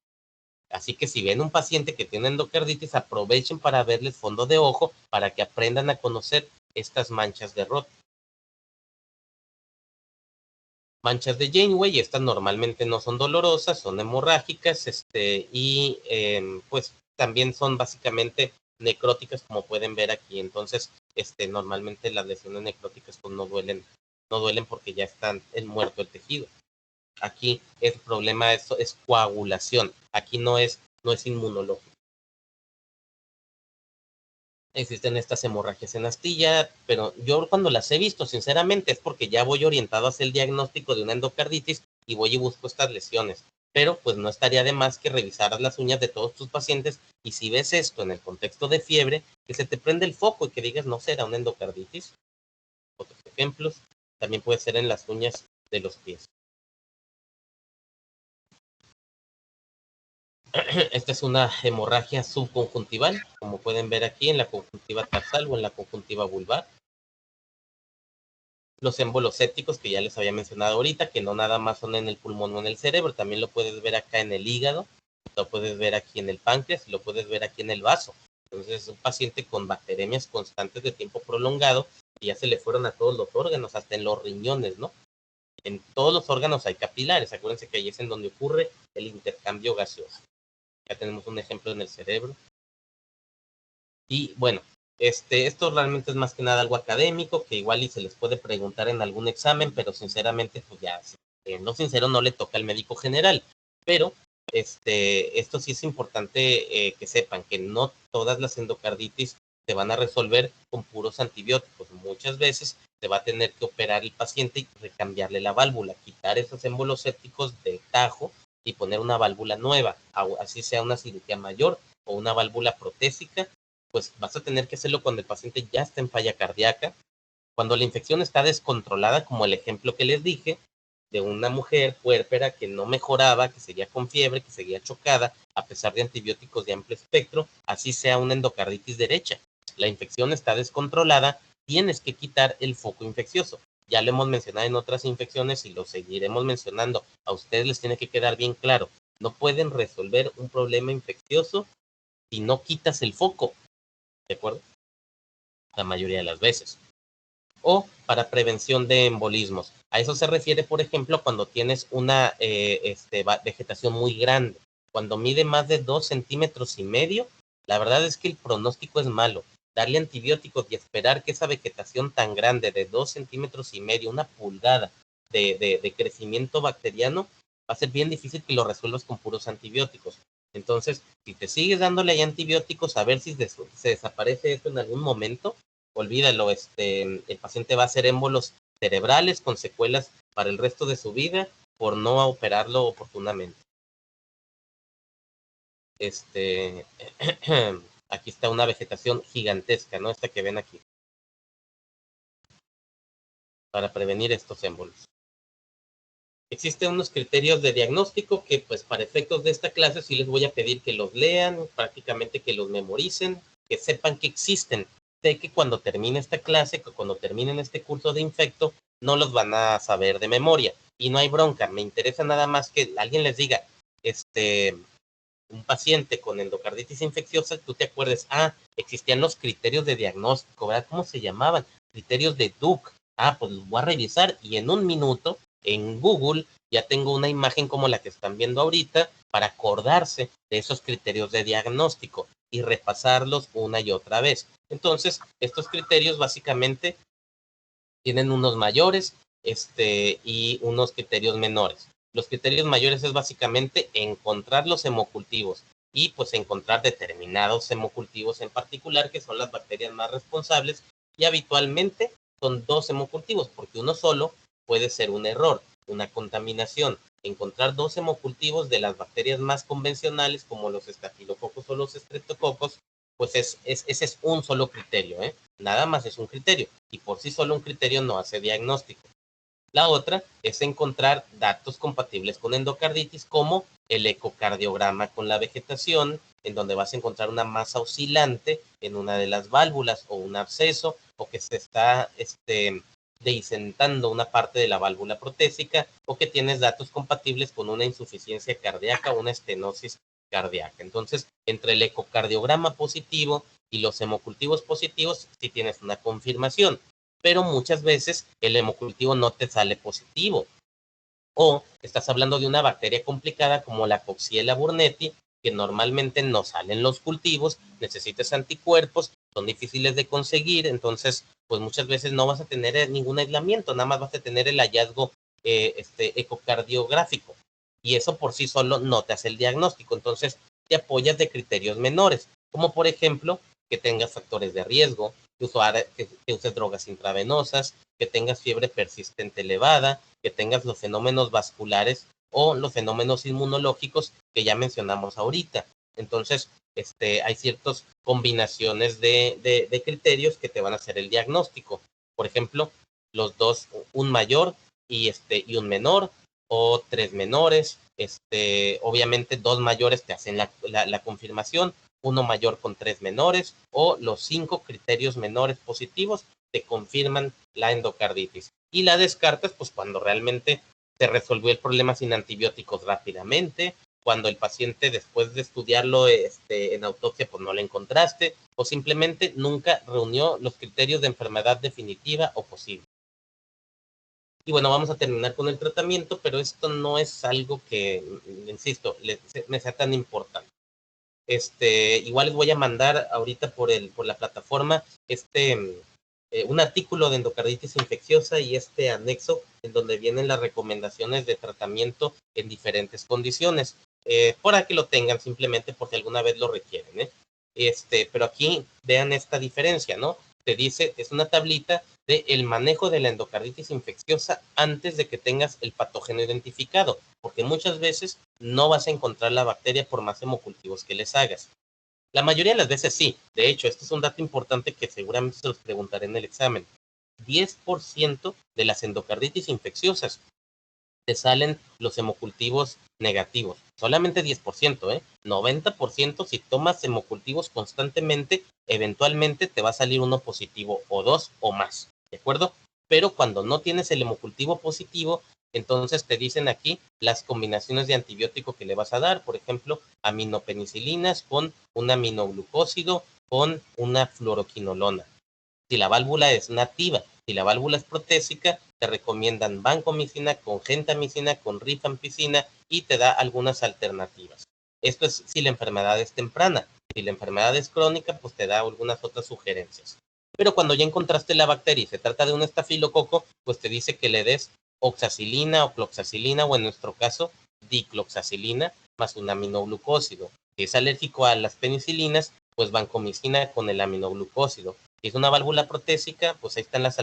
Así que si ven un paciente que tiene endocarditis, aprovechen para verle el fondo de ojo para que aprendan a conocer estas manchas de Roth. Manchas de Janeway, estas normalmente no son dolorosas, son hemorrágicas, y pues también son básicamente necróticas, como pueden ver aquí. Entonces, normalmente las lesiones necróticas pues no duelen porque ya están muerto el tejido. Aquí el problema es coagulación, aquí no es inmunológico. Existen estas hemorragias en astilla, pero yo cuando las he visto, sinceramente, es porque ya voy orientado hacia el diagnóstico de una endocarditis y voy y busco estas lesiones. Pero pues no estaría de más que revisaras las uñas de todos tus pacientes y si ves esto en el contexto de fiebre, que se te prende el foco y que digas, no será una endocarditis. Otros ejemplos, también puede ser en las uñas de los pies. Esta es una hemorragia subconjuntival, como pueden ver aquí en la conjuntiva tarsal o en la conjuntiva vulvar. Los émbolos sépticos que ya les había mencionado ahorita, que no nada más son en el pulmón o en el cerebro, también lo puedes ver acá en el hígado, lo puedes ver aquí en el páncreas y lo puedes ver aquí en el vaso. Entonces es un paciente con bacteremias constantes de tiempo prolongado y ya se le fueron a todos los órganos, hasta en los riñones, ¿no? En todos los órganos hay capilares, acuérdense que ahí es en donde ocurre el intercambio gaseoso. Ya tenemos un ejemplo en el cerebro. Y bueno, esto realmente es más que nada algo académico, que igual y se les puede preguntar en algún examen, pero sinceramente, pues ya, no sincero, no le toca al médico general. Pero esto sí es importante que sepan que no todas las endocarditis se van a resolver con puros antibióticos. Muchas veces se va a tener que operar el paciente y recambiarle la válvula, quitar esos émbolos sépticos de tajo y poner una válvula nueva, así sea una cirugía mayor o una válvula protésica, pues vas a tener que hacerlo cuando el paciente ya está en falla cardíaca, cuando la infección está descontrolada, como el ejemplo que les dije, de una mujer puérpera que no mejoraba, que seguía con fiebre, que seguía chocada, a pesar de antibióticos de amplio espectro, así sea una endocarditis derecha. La infección está descontrolada, tienes que quitar el foco infeccioso. Ya lo hemos mencionado en otras infecciones y lo seguiremos mencionando. A ustedes les tiene que quedar bien claro. No pueden resolver un problema infeccioso si no quitas el foco. ¿De acuerdo? La mayoría de las veces. O para prevención de embolismos. A eso se refiere, por ejemplo, cuando tienes una vegetación muy grande. Cuando mide más de 2,5 centímetros, la verdad es que el pronóstico es malo. Darle antibióticos y esperar que esa vegetación tan grande de 2,5 centímetros, una pulgada de crecimiento bacteriano, va a ser bien difícil que lo resuelvas con puros antibióticos. Entonces, si te sigues dándole ahí antibióticos, a ver si se desaparece esto en algún momento, olvídalo, el paciente va a hacer émbolos cerebrales con secuelas para el resto de su vida por no operarlo oportunamente. Aquí está una vegetación gigantesca, ¿no? Esta que ven aquí, para prevenir estos émbolos. Existen unos criterios de diagnóstico que, pues, para efectos de esta clase sí les voy a pedir que los lean, prácticamente que los memoricen, que sepan que existen. Sé que cuando termine esta clase, que cuando terminen este curso de infecto, no los van a saber de memoria. Y no hay bronca, me interesa nada más que alguien les diga, un paciente con endocarditis infecciosa, tú te acuerdes, existían los criterios de diagnóstico, ¿verdad? ¿Cómo se llamaban? Criterios de Duke. Pues los voy a revisar y en un minuto en Google ya tengo una imagen como la que están viendo ahorita para acordarse de esos criterios de diagnóstico y repasarlos una y otra vez. Entonces, estos criterios básicamente tienen unos mayores y unos criterios menores. Los criterios mayores es básicamente encontrar los hemocultivos y pues encontrar determinados hemocultivos en particular que son las bacterias más responsables y habitualmente son 2 hemocultivos porque uno solo puede ser un error, una contaminación. Encontrar 2 hemocultivos de las bacterias más convencionales como los estafilococos o los estreptococos, pues ese es un solo criterio, nada más es un criterio y por sí solo un criterio no hace diagnóstico. La otra es encontrar datos compatibles con endocarditis como el ecocardiograma con la vegetación, en donde vas a encontrar una masa oscilante en una de las válvulas o un absceso o que se está dehiscentando una parte de la válvula protésica o que tienes datos compatibles con una insuficiencia cardíaca o una estenosis cardíaca. Entonces, entre el ecocardiograma positivo y los hemocultivos positivos, sí tienes una confirmación, pero muchas veces el hemocultivo no te sale positivo. O estás hablando de una bacteria complicada como la Coxiella burnetii, que normalmente no salen los cultivos, necesitas anticuerpos, son difíciles de conseguir, entonces pues muchas veces no vas a tener ningún aislamiento, nada más vas a tener el hallazgo ecocardiográfico y eso por sí solo no te hace el diagnóstico, entonces te apoyas de criterios menores, como por ejemplo que tengas factores de riesgo, que uses drogas intravenosas, que tengas fiebre persistente elevada, que tengas los fenómenos vasculares o los fenómenos inmunológicos que ya mencionamos ahorita. Entonces, hay ciertas combinaciones de criterios que te van a hacer el diagnóstico. Por ejemplo, los dos, un mayor y un menor, o 3 menores, obviamente 2 mayores te hacen la confirmación, uno mayor con 3 menores, o los 5 criterios menores positivos te confirman la endocarditis. Y la descartas pues cuando realmente se resolvió el problema sin antibióticos rápidamente, cuando el paciente después de estudiarlo en autopsia pues no lo encontraste, o simplemente nunca reunió los criterios de enfermedad definitiva o posible. Y bueno, vamos a terminar con el tratamiento, pero esto no es algo que, insisto, me sea tan importante. Igual les voy a mandar ahorita por la plataforma un artículo de endocarditis infecciosa y este anexo en donde vienen las recomendaciones de tratamiento en diferentes condiciones, para que lo tengan simplemente por si alguna vez lo requieren, pero aquí vean esta diferencia, ¿no? Te dice, es una tablita de el manejo de la endocarditis infecciosa antes de que tengas el patógeno identificado, porque muchas veces no vas a encontrar la bacteria por más hemocultivos que les hagas. La mayoría de las veces sí. De hecho, este es un dato importante que seguramente se los preguntaré en el examen. 10% de las endocarditis infecciosas te salen los hemocultivos negativos. Solamente 10%, 90% si tomas hemocultivos constantemente, eventualmente te va a salir uno positivo o dos o más, ¿de acuerdo? Pero cuando no tienes el hemocultivo positivo, entonces te dicen aquí las combinaciones de antibiótico que le vas a dar, por ejemplo, aminopenicilinas con un aminoglucósido con una fluoroquinolona. Si la válvula es nativa, si la válvula es protésica, te recomiendan vancomicina con gentamicina, con rifampicina y te da algunas alternativas. Esto es si la enfermedad es temprana. Si la enfermedad es crónica, pues te da algunas otras sugerencias. Pero cuando ya encontraste la bacteria y se trata de un estafilococo, pues te dice que le des oxacilina o cloxacilina, o en nuestro caso, dicloxacilina más un aminoglucósido. Si es alérgico a las penicilinas, pues vancomicina con el aminoglucósido. Si es una válvula protésica, pues ahí están las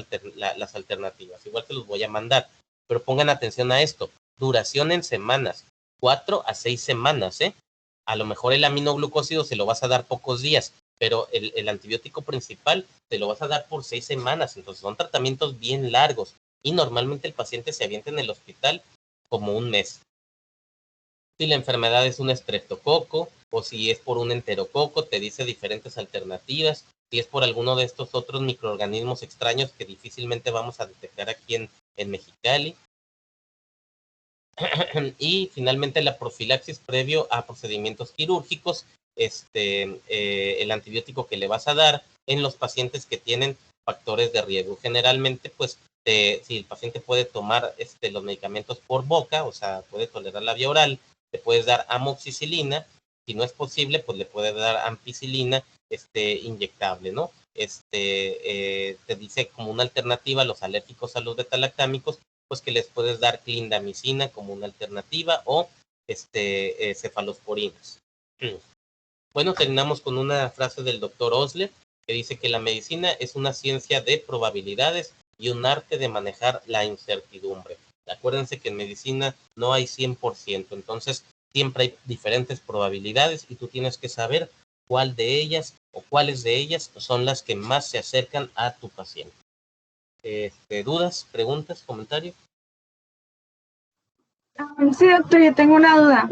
alternativas. Igual te los voy a mandar. Pero pongan atención a esto. Duración en semanas. 4 a 6 semanas, ¿eh? A lo mejor el aminoglucósido se lo vas a dar pocos días, pero el antibiótico principal te lo vas a dar por 6 semanas. Entonces son tratamientos bien largos. Y normalmente el paciente se avienta en el hospital como un mes. Si la enfermedad es un estreptococo o si es por un enterococo, te dice diferentes alternativas. Si es por alguno de estos otros microorganismos extraños que difícilmente vamos a detectar aquí en Mexicali. Y finalmente la profilaxis previo a procedimientos quirúrgicos, el antibiótico que le vas a dar en los pacientes que tienen factores de riesgo. Generalmente, pues, si el paciente puede tomar los medicamentos por boca, o sea, puede tolerar la vía oral, le puedes dar amoxicilina. Si no es posible, pues le puedes dar ampicilina inyectable, ¿no? Te dice como una alternativa a los alérgicos a los betalactámicos, pues que les puedes dar clindamicina como una alternativa o cefalosporinas. Bueno, terminamos con una frase del doctor Osler que dice que la medicina es una ciencia de probabilidades y un arte de manejar la incertidumbre. Acuérdense que en medicina no hay 100%, entonces siempre hay diferentes probabilidades y tú tienes que saber cuál de ellas o cuáles de ellas son las que más se acercan a tu paciente. ¿Dudas, preguntas, comentarios? Sí, doctor, yo tengo una duda.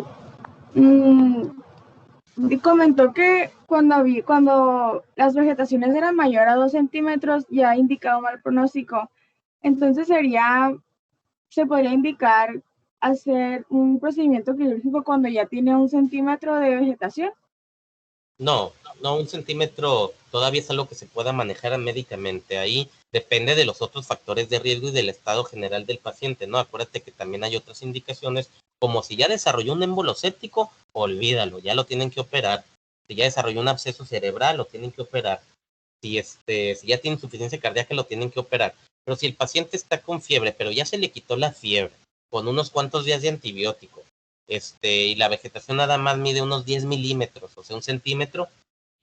Y comentó que cuando las vegetaciones eran mayor a 2 centímetros ya indicaba un mal pronóstico. Entonces se podría indicar hacer un procedimiento quirúrgico cuando ya tiene 1 centímetro de vegetación. No, 1 centímetro todavía es algo que se pueda manejar médicamente. Ahí depende de los otros factores de riesgo y del estado general del paciente, ¿no? Acuérdate que también hay otras indicaciones, como si ya desarrolló un émbolo séptico, olvídalo, ya lo tienen que operar. Si ya desarrolló un absceso cerebral, lo tienen que operar. Si ya tiene insuficiencia cardíaca, lo tienen que operar. Pero si el paciente está con fiebre, pero ya se le quitó la fiebre, con unos cuantos días de antibiótico, y la vegetación nada más mide unos 10 milímetros, o sea, 1 centímetro,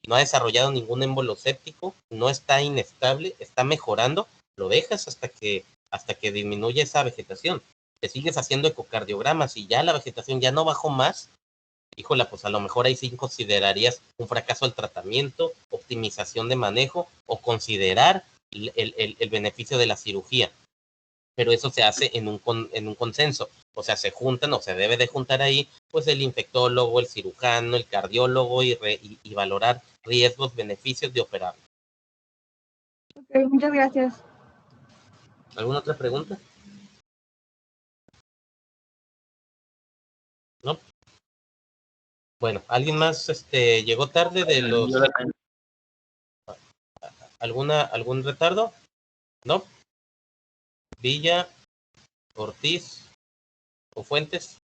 no ha desarrollado ningún émbolo séptico, no está inestable, está mejorando, lo dejas hasta que disminuye esa vegetación. Te sigues haciendo ecocardiogramas y ya la vegetación ya no bajó más, híjola, pues a lo mejor ahí sí considerarías un fracaso al tratamiento, optimización de manejo o considerar el beneficio de la cirugía. Pero eso se hace en un consenso, o sea, se juntan o se debe de juntar ahí, pues el infectólogo, el cirujano, el cardiólogo y valorar riesgos, beneficios de operar. Ok, muchas gracias. ¿Alguna otra pregunta? ¿No? Bueno, ¿alguien más llegó tarde de los... ¿Algún retardo? ¿No? Villa, Ortiz o Fuentes.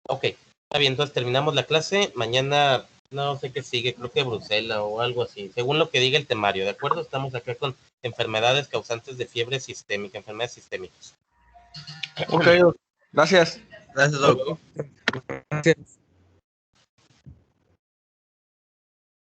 Ok, está bien, entonces terminamos la clase. Mañana no sé qué sigue, creo que Bruselas o algo así, según lo que diga el temario, ¿de acuerdo? Estamos acá con enfermedades causantes de fiebre sistémica, enfermedades sistémicas. Ok, gracias. Gracias, Doc. Gracias.